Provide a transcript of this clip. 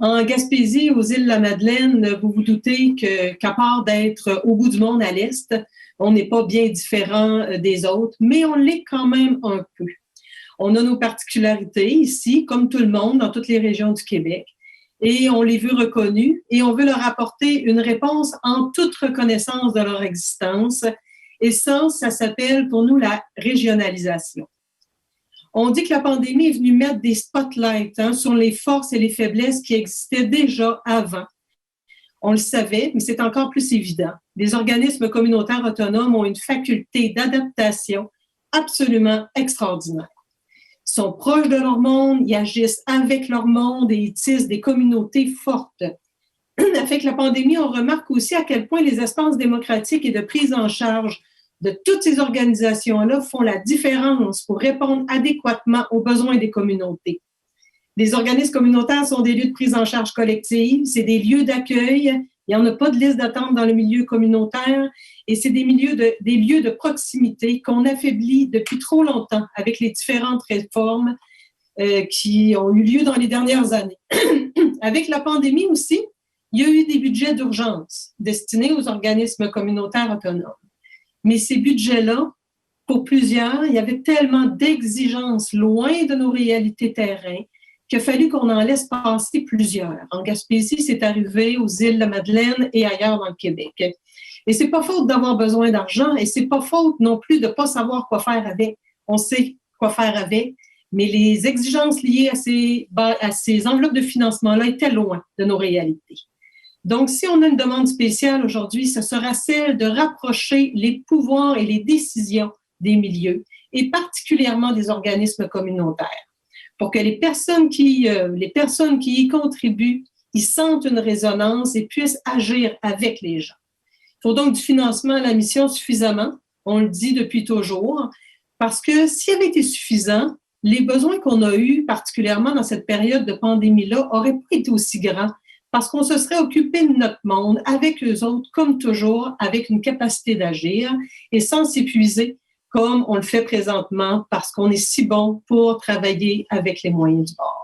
En Gaspésie, aux îles de la Madeleine, vous vous doutez qu'à part d'être au bout du monde à l'est, on n'est pas bien différent des autres, mais on l'est quand même un peu. On a nos particularités ici, comme tout le monde, dans toutes les régions du Québec, et on les veut reconnus et on veut leur apporter une réponse en toute reconnaissance de leur existence. Et ça s'appelle pour nous la régionalisation. On dit que la pandémie est venue mettre des spotlights sur les forces et les faiblesses qui existaient déjà avant. On le savait, mais c'est encore plus évident. Les organismes communautaires autonomes ont une faculté d'adaptation absolument extraordinaire. Ils sont proches de leur monde, ils agissent avec leur monde et ils tissent des communautés fortes. Avec la pandémie, on remarque aussi à quel point les espaces démocratiques et de prise en charge de toutes ces organisations-là font la différence pour répondre adéquatement aux besoins des communautés. Les organismes communautaires sont des lieux de prise en charge collective, c'est des lieux d'accueil. Il n'y en a pas de liste d'attente dans le milieu communautaire et c'est des lieux de proximité qu'on affaiblit depuis trop longtemps avec les différentes réformes qui ont eu lieu dans les dernières années. Avec la pandémie aussi, il y a eu des budgets d'urgence destinés aux organismes communautaires autonomes. Mais ces budgets-là, pour plusieurs, il y avait tellement d'exigences loin de nos réalités terrain qu'il a fallu qu'on en laisse passer plusieurs. En Gaspésie, c'est arrivé aux îles de la Madeleine et ailleurs dans le Québec. Et c'est pas faute d'avoir besoin d'argent et c'est pas faute non plus de pas savoir quoi faire avec. On sait quoi faire avec, mais les exigences liées à ces enveloppes de financement-là étaient loin de nos réalités. Donc, si on a une demande spéciale aujourd'hui, ce sera celle de rapprocher les pouvoirs et les décisions des milieux, et particulièrement des organismes communautaires, pour que les personnes qui y contribuent, ils sentent une résonance et puissent agir avec les gens. Il faut donc du financement à la mission suffisamment, on le dit depuis toujours, parce que s'il avait été suffisant, les besoins qu'on a eus, particulièrement dans cette période de pandémie-là, n'auraient pas été aussi grands, parce qu'on se serait occupé de notre monde avec eux autres, comme toujours, avec une capacité d'agir et sans s'épuiser comme on le fait présentement parce qu'on est si bon pour travailler avec les moyens du bord.